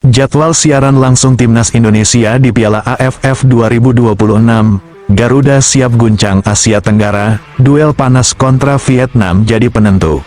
Jadwal siaran langsung Timnas Indonesia di Piala AFF 2026. Garuda siap guncang Asia Tenggara, duel panas kontra Vietnam jadi penentu.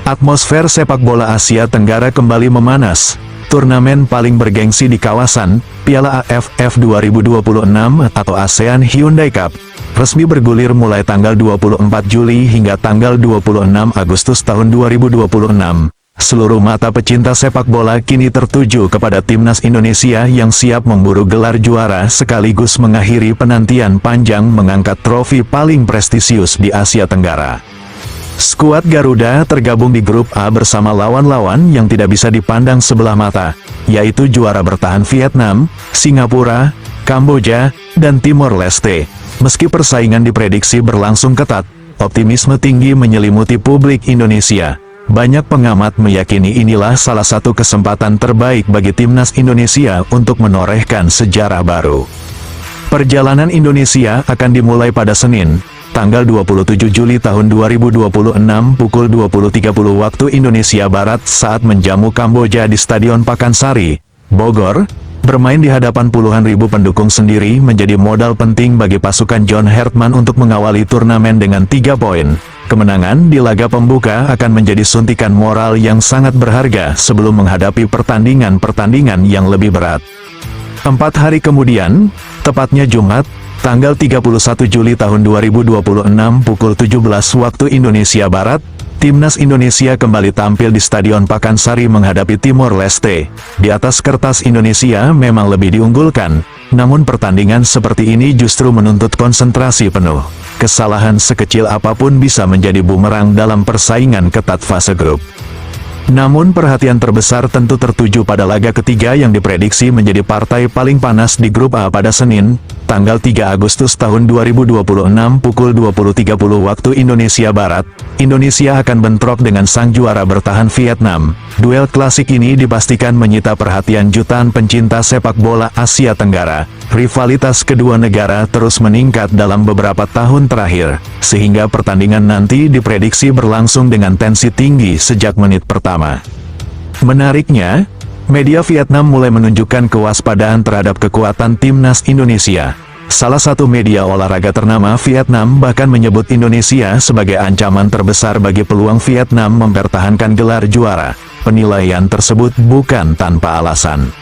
Atmosfer sepak bola Asia Tenggara kembali memanas. Turnamen paling bergengsi di kawasan, Piala AFF 2026 atau ASEAN Hyundai Cup, resmi bergulir mulai tanggal 24 Juli hingga tanggal 26 Agustus tahun 2026. Seluruh mata pecinta sepak bola kini tertuju kepada Timnas Indonesia yang siap memburu gelar juara sekaligus mengakhiri penantian panjang mengangkat trofi paling prestisius di Asia Tenggara. Skuad Garuda tergabung di grup A bersama lawan-lawan yang tidak bisa dipandang sebelah mata, yaitu juara bertahan Vietnam, Singapura, Kamboja, dan Timor Leste. Meski persaingan diprediksi berlangsung ketat, optimisme tinggi menyelimuti publik Indonesia. Banyak pengamat meyakini inilah salah satu kesempatan terbaik bagi Timnas Indonesia untuk menorehkan sejarah baru. Perjalanan Indonesia akan dimulai pada Senin, tanggal 27 Juli tahun 2026 pukul 20.30 waktu Indonesia Barat saat menjamu Kamboja di Stadion Pakansari, Bogor. Bermain di hadapan puluhan ribu pendukung sendiri menjadi modal penting bagi pasukan John Hertman untuk mengawali turnamen dengan 3 poin. Kemenangan di laga pembuka akan menjadi suntikan moral yang sangat berharga sebelum menghadapi pertandingan-pertandingan yang lebih berat. 4 hari kemudian, tepatnya Jumat, tanggal 31 Juli tahun 2026 pukul 17 waktu Indonesia Barat, Timnas Indonesia kembali tampil di Stadion Pakansari menghadapi Timor Leste. Di atas kertas Indonesia memang lebih diunggulkan, namun pertandingan seperti ini justru menuntut konsentrasi penuh. Kesalahan sekecil apapun bisa menjadi bumerang dalam persaingan ketat fase grup. Namun perhatian terbesar tentu tertuju pada laga ketiga yang diprediksi menjadi partai paling panas di grup A pada Senin, tanggal 3 Agustus tahun 2026 pukul 20.30 waktu Indonesia Barat. Indonesia akan bentrok dengan sang juara bertahan Vietnam. Duel klasik ini dipastikan menyita perhatian jutaan pencinta sepak bola Asia Tenggara. Rivalitas kedua negara terus meningkat dalam beberapa tahun terakhir, sehingga pertandingan nanti diprediksi berlangsung dengan tensi tinggi sejak menit pertama. Menariknya, media Vietnam mulai menunjukkan kewaspadaan terhadap kekuatan Timnas Indonesia. Salah satu media olahraga ternama Vietnam bahkan menyebut Indonesia sebagai ancaman terbesar bagi peluang Vietnam mempertahankan gelar juara. Penilaian tersebut bukan tanpa alasan.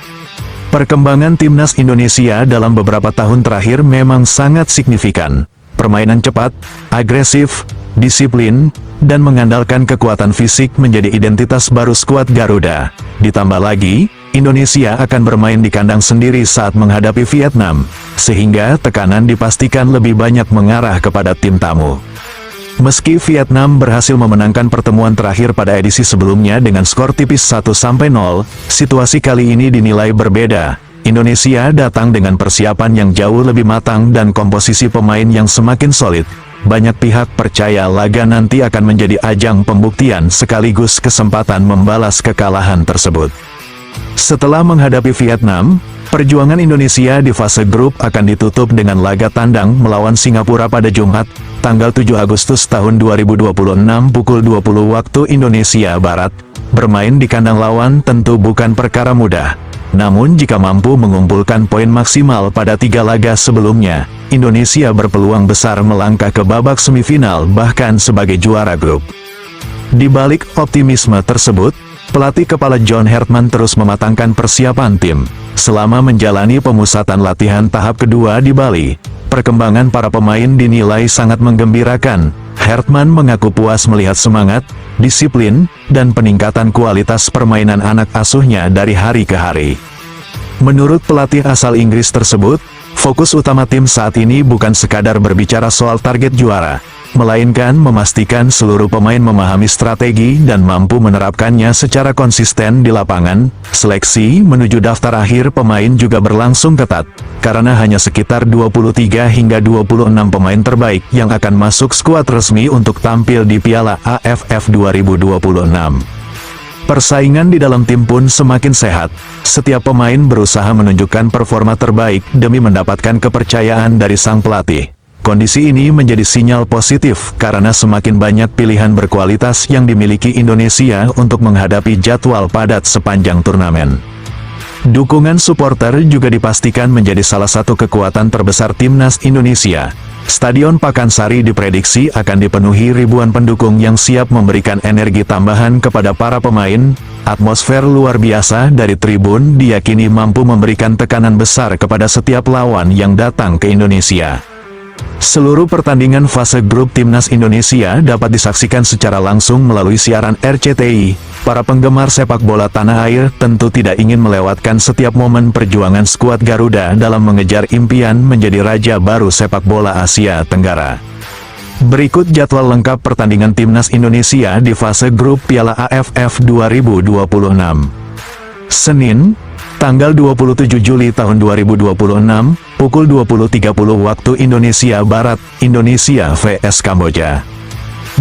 Perkembangan Timnas Indonesia dalam beberapa tahun terakhir memang sangat signifikan. Permainan cepat, agresif, disiplin, dan mengandalkan kekuatan fisik menjadi identitas baru skuad Garuda. Ditambah lagi, Indonesia akan bermain di kandang sendiri saat menghadapi Vietnam, sehingga tekanan dipastikan lebih banyak mengarah kepada tim tamu. Meski Vietnam berhasil memenangkan pertemuan terakhir pada edisi sebelumnya dengan skor tipis 1-0, situasi kali ini dinilai berbeda. Indonesia datang dengan persiapan yang jauh lebih matang dan komposisi pemain yang semakin solid. Banyak pihak percaya laga nanti akan menjadi ajang pembuktian sekaligus kesempatan membalas kekalahan tersebut. Setelah menghadapi Vietnam, perjuangan Indonesia di fase grup akan ditutup dengan laga tandang melawan Singapura pada Jumat, tanggal 7 Agustus tahun 2026 pukul 20 waktu Indonesia Barat. Bermain di kandang lawan tentu bukan perkara mudah. Namun jika mampu mengumpulkan poin maksimal pada 3 laga sebelumnya, Indonesia berpeluang besar melangkah ke babak semifinal bahkan sebagai juara grup. Di balik optimisme tersebut, pelatih kepala John Hertman terus mematangkan persiapan tim. Selama menjalani pemusatan latihan tahap kedua di Bali, perkembangan para pemain dinilai sangat menggembirakan. Hertman mengaku puas melihat semangat, disiplin, dan peningkatan kualitas permainan anak asuhnya dari hari ke hari. Menurut pelatih asal Inggris tersebut, fokus utama tim saat ini bukan sekadar berbicara soal target juara, melainkan memastikan seluruh pemain memahami strategi dan mampu menerapkannya secara konsisten di lapangan. Seleksi menuju daftar akhir pemain juga berlangsung ketat, karena hanya sekitar 23 hingga 26 pemain terbaik yang akan masuk skuad resmi untuk tampil di Piala AFF 2026. Persaingan di dalam tim pun semakin sehat. Setiap pemain berusaha menunjukkan performa terbaik demi mendapatkan kepercayaan dari sang pelatih. Kondisi ini menjadi sinyal positif karena semakin banyak pilihan berkualitas yang dimiliki Indonesia untuk menghadapi jadwal padat sepanjang turnamen. Dukungan supporter juga dipastikan menjadi salah satu kekuatan terbesar Timnas Indonesia. Stadion Pakansari diprediksi akan dipenuhi ribuan pendukung yang siap memberikan energi tambahan kepada para pemain. Atmosfer luar biasa dari tribun diyakini mampu memberikan tekanan besar kepada setiap lawan yang datang ke Indonesia. Seluruh pertandingan fase grup Timnas Indonesia dapat disaksikan secara langsung melalui siaran RCTI. Para penggemar sepak bola tanah air tentu tidak ingin melewatkan setiap momen perjuangan skuad Garuda dalam mengejar impian menjadi raja baru sepak bola Asia Tenggara. Berikut jadwal lengkap pertandingan Timnas Indonesia di fase grup Piala AFF 2026. Senin, tanggal 27 Juli tahun 2026, pukul 20.30 waktu Indonesia Barat, Indonesia vs Kamboja.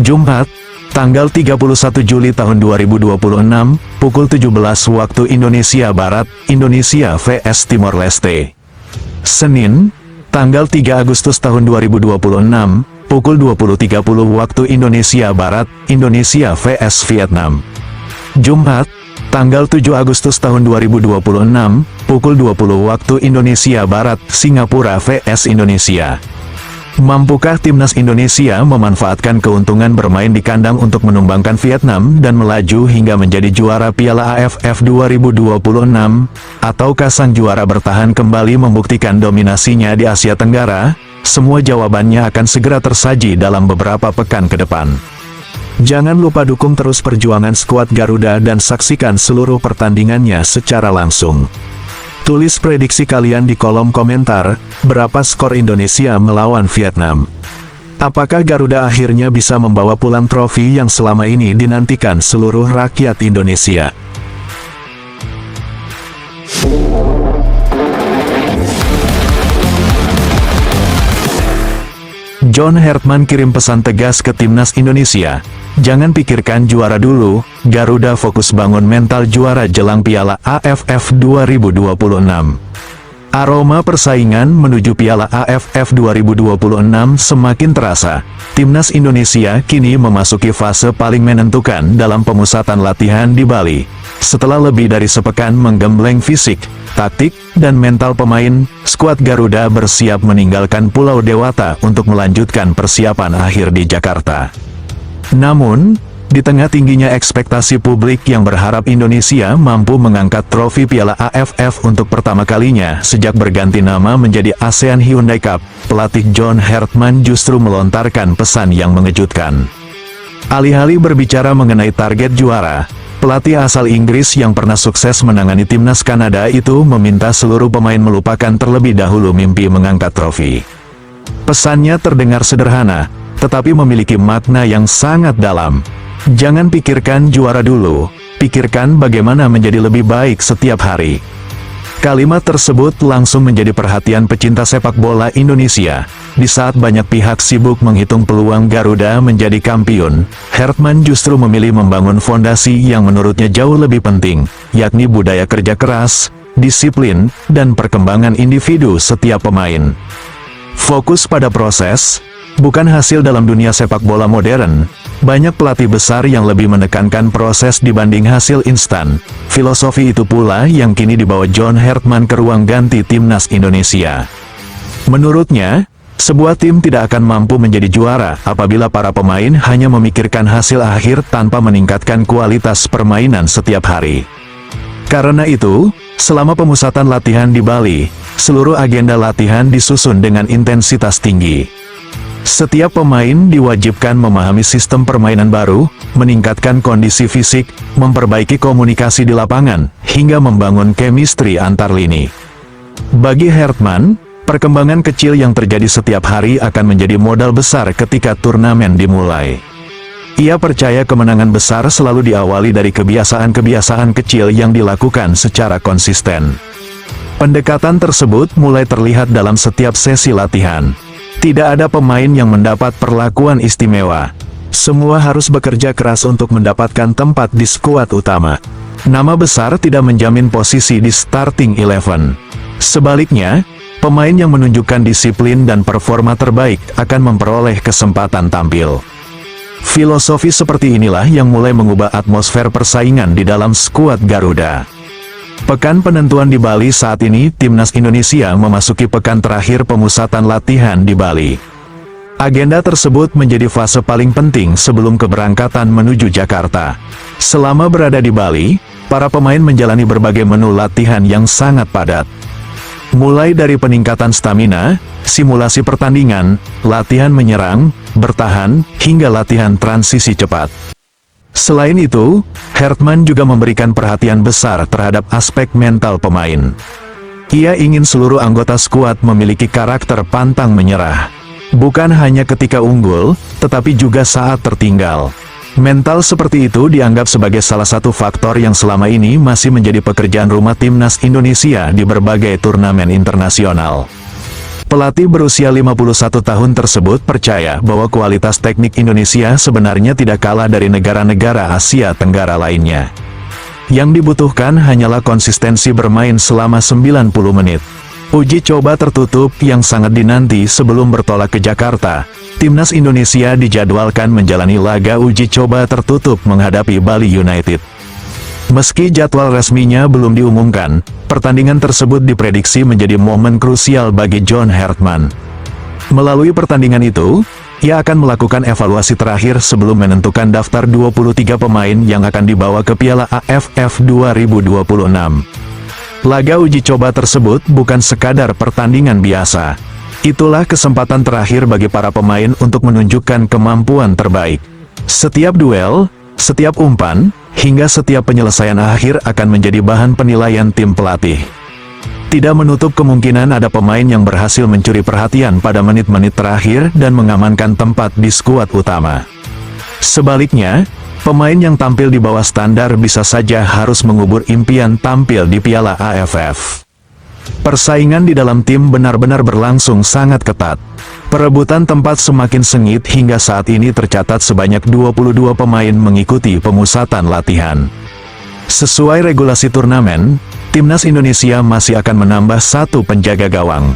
Jumat, tanggal 31 Juli tahun 2026, pukul 17 waktu Indonesia Barat, Indonesia vs Timor Leste. Senin, tanggal 3 Agustus tahun 2026, pukul 20.30 waktu Indonesia Barat, Indonesia vs Vietnam. Jumat, tanggal 7 Agustus tahun 2026, pukul 20 waktu Indonesia Barat, Singapura vs Indonesia. Mampukah Timnas Indonesia memanfaatkan keuntungan bermain di kandang untuk menumbangkan Vietnam dan melaju hingga menjadi juara Piala AFF 2026? Ataukah sang juara bertahan kembali membuktikan dominasinya di Asia Tenggara? Semua jawabannya akan segera tersaji dalam beberapa pekan ke depan. Jangan lupa dukung terus perjuangan skuad Garuda dan saksikan seluruh pertandingannya secara langsung. Tulis prediksi kalian di kolom komentar, berapa skor Indonesia melawan Vietnam? Apakah Garuda akhirnya bisa membawa pulang trofi yang selama ini dinantikan seluruh rakyat Indonesia? John Hertman kirim pesan tegas ke Timnas Indonesia. Jangan pikirkan juara dulu, Garuda fokus bangun mental juara jelang Piala AFF 2026. Aroma persaingan menuju Piala AFF 2026 semakin terasa. Timnas Indonesia kini memasuki fase paling menentukan dalam pemusatan latihan di Bali. Setelah lebih dari sepekan menggembleng fisik, taktik, dan mental pemain, skuad Garuda bersiap meninggalkan Pulau Dewata untuk melanjutkan persiapan akhir di Jakarta. Namun, di tengah tingginya ekspektasi publik yang berharap Indonesia mampu mengangkat trofi Piala AFF untuk pertama kalinya sejak berganti nama menjadi ASEAN Hyundai Cup, pelatih John Hertman justru melontarkan pesan yang mengejutkan. Alih-alih berbicara mengenai target juara, pelatih asal Inggris yang pernah sukses menangani timnas Kanada itu meminta seluruh pemain melupakan terlebih dahulu mimpi mengangkat trofi. Pesannya terdengar sederhana, tetapi memiliki makna yang sangat dalam. Jangan pikirkan juara dulu, pikirkan bagaimana menjadi lebih baik setiap hari. Kalimat tersebut langsung menjadi perhatian pecinta sepak bola Indonesia. Di saat banyak pihak sibuk menghitung peluang Garuda menjadi kampiun, Hertman justru memilih membangun fondasi yang menurutnya jauh lebih penting, yakni budaya kerja keras, disiplin, dan perkembangan individu setiap pemain. Fokus pada proses, bukan hasil dalam dunia sepak bola modern. Banyak pelatih besar yang lebih menekankan proses dibanding hasil instan. Filosofi itu pula yang kini dibawa John Hertman ke ruang ganti Timnas Indonesia. Menurutnya, sebuah tim tidak akan mampu menjadi juara apabila para pemain hanya memikirkan hasil akhir tanpa meningkatkan kualitas permainan setiap hari. Karena itu, selama pemusatan latihan di Bali, seluruh agenda latihan disusun dengan intensitas tinggi. Setiap pemain diwajibkan memahami sistem permainan baru, meningkatkan kondisi fisik, memperbaiki komunikasi di lapangan, hingga membangun chemistry antar lini. Bagi Hertman, Perkembangan kecil yang terjadi setiap hari akan menjadi modal besar ketika turnamen dimulai. Ia percaya kemenangan besar selalu diawali dari kebiasaan-kebiasaan kecil yang dilakukan secara konsisten. Pendekatan tersebut mulai terlihat dalam setiap sesi latihan. Tidak ada pemain yang mendapat perlakuan istimewa. Semua harus bekerja keras untuk mendapatkan tempat di skuad utama. Nama besar tidak menjamin posisi di starting 11. Sebaliknya, pemain yang menunjukkan disiplin dan performa terbaik akan memperoleh kesempatan tampil. Filosofi seperti inilah yang mulai mengubah atmosfer persaingan di dalam skuad Garuda. Pekan penentuan di Bali saat ini, Timnas Indonesia memasuki pekan terakhir pemusatan latihan di Bali. Agenda tersebut menjadi fase paling penting sebelum keberangkatan menuju Jakarta. Selama berada di Bali, para pemain menjalani berbagai menu latihan yang sangat padat. Mulai dari peningkatan stamina, simulasi pertandingan, latihan menyerang, bertahan, hingga latihan transisi cepat. Selain itu, Hertman juga memberikan perhatian besar terhadap aspek mental pemain. Ia ingin seluruh anggota skuad memiliki karakter pantang menyerah. Bukan hanya ketika unggul, tetapi juga saat tertinggal. Mental seperti itu dianggap sebagai salah satu faktor yang selama ini masih menjadi pekerjaan rumah Timnas Indonesia di berbagai turnamen internasional. Pelatih berusia 51 tahun tersebut percaya bahwa kualitas teknik Indonesia sebenarnya tidak kalah dari negara-negara Asia Tenggara lainnya. Yang dibutuhkan hanyalah konsistensi bermain selama 90 menit. Uji coba tertutup yang sangat dinanti sebelum bertolak ke Jakarta, Timnas Indonesia dijadwalkan menjalani laga uji coba tertutup menghadapi Bali United. Meski jadwal resminya belum diumumkan, pertandingan tersebut diprediksi menjadi momen krusial bagi John Hertman. Melalui pertandingan itu, ia akan melakukan evaluasi terakhir sebelum menentukan daftar 23 pemain yang akan dibawa ke Piala AFF 2026. Laga uji coba tersebut bukan sekadar pertandingan biasa. Itulah kesempatan terakhir bagi para pemain untuk menunjukkan kemampuan terbaik. Setiap duel, setiap umpan, hingga setiap penyelesaian akhir akan menjadi bahan penilaian tim pelatih. Tidak menutup kemungkinan ada pemain yang berhasil mencuri perhatian pada menit-menit terakhir dan mengamankan tempat di skuad utama. Sebaliknya, pemain yang tampil di bawah standar bisa saja harus mengubur impian tampil di Piala AFF. Persaingan di dalam tim benar-benar berlangsung sangat ketat. Perebutan tempat semakin sengit hingga saat ini tercatat sebanyak 22 pemain mengikuti pemusatan latihan. Sesuai regulasi turnamen, Timnas Indonesia masih akan menambah satu penjaga gawang.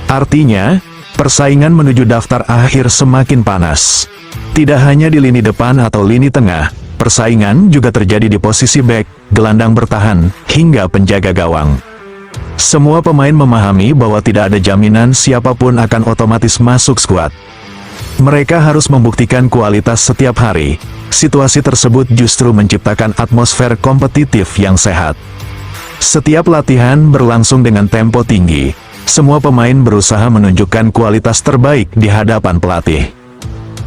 Artinya, persaingan menuju daftar akhir semakin panas. Tidak hanya di lini depan atau lini tengah, persaingan juga terjadi di posisi bek, gelandang bertahan, hingga penjaga gawang. Semua pemain memahami bahwa tidak ada jaminan siapapun akan otomatis masuk skuad. Mereka harus membuktikan kualitas setiap hari. Situasi tersebut justru menciptakan atmosfer kompetitif yang sehat. Setiap latihan berlangsung dengan tempo tinggi. Semua pemain berusaha menunjukkan kualitas terbaik di hadapan pelatih.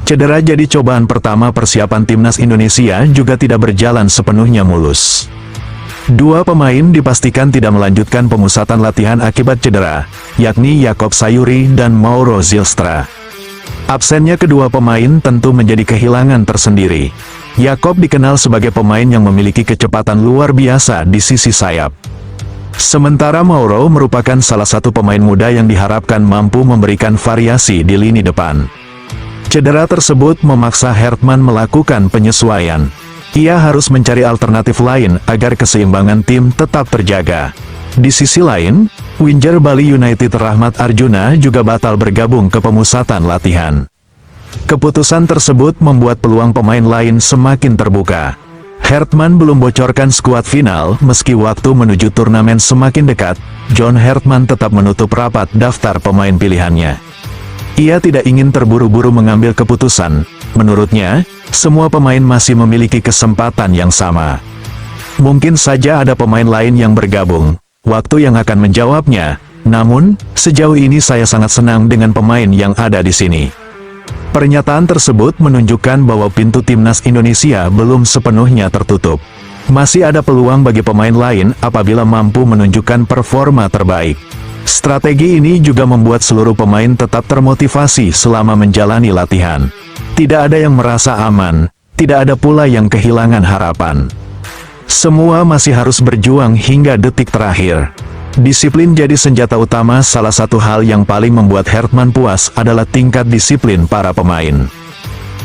Cedera jadi cobaan pertama persiapan Timnas Indonesia juga tidak berjalan sepenuhnya mulus. Dua pemain dipastikan tidak melanjutkan pemusatan latihan akibat cedera, yakni Jakob Sayuri dan Mauro Zylstra. Absennya kedua pemain tentu menjadi kehilangan tersendiri. Jakob dikenal sebagai pemain yang memiliki kecepatan luar biasa di sisi sayap. Sementara Mauro merupakan salah satu pemain muda yang diharapkan mampu memberikan variasi di lini depan. Cedera tersebut memaksa Hertman melakukan penyesuaian. Ia harus mencari alternatif lain agar keseimbangan tim tetap terjaga. Di sisi lain, winger Bali United Rahmat Arjuna juga batal bergabung ke pemusatan latihan. Keputusan tersebut membuat peluang pemain lain semakin terbuka. Hertman belum bocorkan skuad final, meski waktu menuju turnamen semakin dekat, John Hertman tetap menutup rapat daftar pemain pilihannya. Ia tidak ingin terburu-buru mengambil keputusan. Menurutnya, semua pemain masih memiliki kesempatan yang sama. Mungkin saja ada pemain lain yang bergabung. Waktu yang akan menjawabnya. Namun, sejauh ini saya sangat senang dengan pemain yang ada di sini. Pernyataan tersebut menunjukkan bahwa pintu Timnas Indonesia belum sepenuhnya tertutup. Masih ada peluang bagi pemain lain apabila mampu menunjukkan performa terbaik. Strategi ini juga membuat seluruh pemain tetap termotivasi selama menjalani latihan. Tidak ada yang merasa aman, tidak ada pula yang kehilangan harapan. Semua masih harus berjuang hingga detik terakhir. Disiplin jadi senjata utama. Salah satu hal yang paling membuat Hertman puas adalah tingkat disiplin para pemain.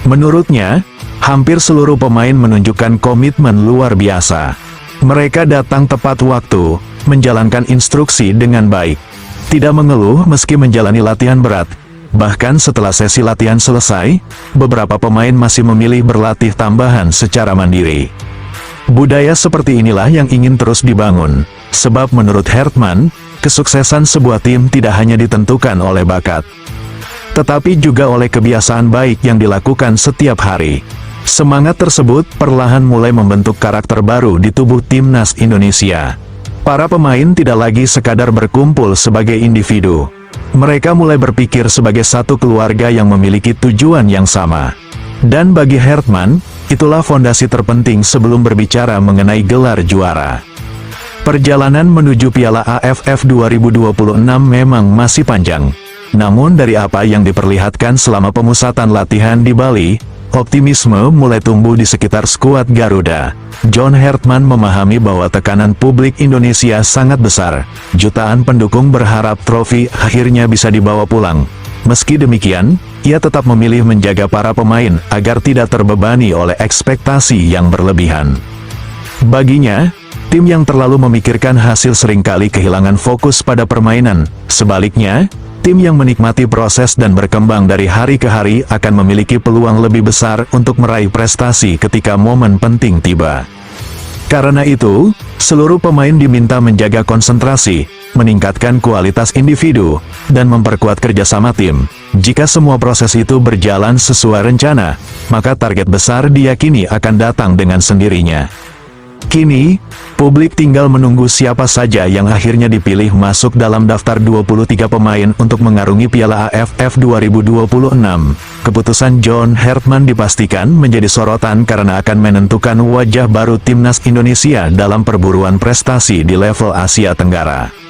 Menurutnya, hampir seluruh pemain menunjukkan komitmen luar biasa. Mereka datang tepat waktu, menjalankan instruksi dengan baik. Tidak mengeluh meski menjalani latihan berat. Bahkan setelah sesi latihan selesai, beberapa pemain masih memilih berlatih tambahan secara mandiri. Budaya seperti inilah yang ingin terus dibangun. Sebab menurut Hertman, kesuksesan sebuah tim tidak hanya ditentukan oleh bakat, tetapi juga oleh kebiasaan baik yang dilakukan setiap hari. Semangat tersebut perlahan mulai membentuk karakter baru di tubuh timnas Indonesia. Para pemain tidak lagi sekadar berkumpul sebagai individu. Mereka mulai berpikir sebagai satu keluarga yang memiliki tujuan yang sama. Dan bagi Hertman, itulah fondasi terpenting sebelum berbicara mengenai gelar juara. Perjalanan menuju Piala AFF 2026 memang masih panjang. Namun dari apa yang diperlihatkan selama pemusatan latihan di Bali, optimisme mulai tumbuh di sekitar skuad Garuda. John Hertman memahami bahwa tekanan publik Indonesia sangat besar. Jutaan pendukung berharap trofi akhirnya bisa dibawa pulang. Meski demikian, ia tetap memilih menjaga para pemain agar tidak terbebani oleh ekspektasi yang berlebihan. Baginya, tim yang terlalu memikirkan hasil seringkali kehilangan fokus pada permainan. Sebaliknya, tim yang menikmati proses dan berkembang dari hari ke hari akan memiliki peluang lebih besar untuk meraih prestasi ketika momen penting tiba. Karena itu, seluruh pemain diminta menjaga konsentrasi, meningkatkan kualitas individu, dan memperkuat kerjasama tim. Jika semua proses itu berjalan sesuai rencana, maka target besar diyakini akan datang dengan sendirinya. Kini, publik tinggal menunggu siapa saja yang akhirnya dipilih masuk dalam daftar 23 pemain untuk mengarungi Piala AFF 2026. Keputusan John Hertman dipastikan menjadi sorotan karena akan menentukan wajah baru timnas Indonesia dalam perburuan prestasi di level Asia Tenggara.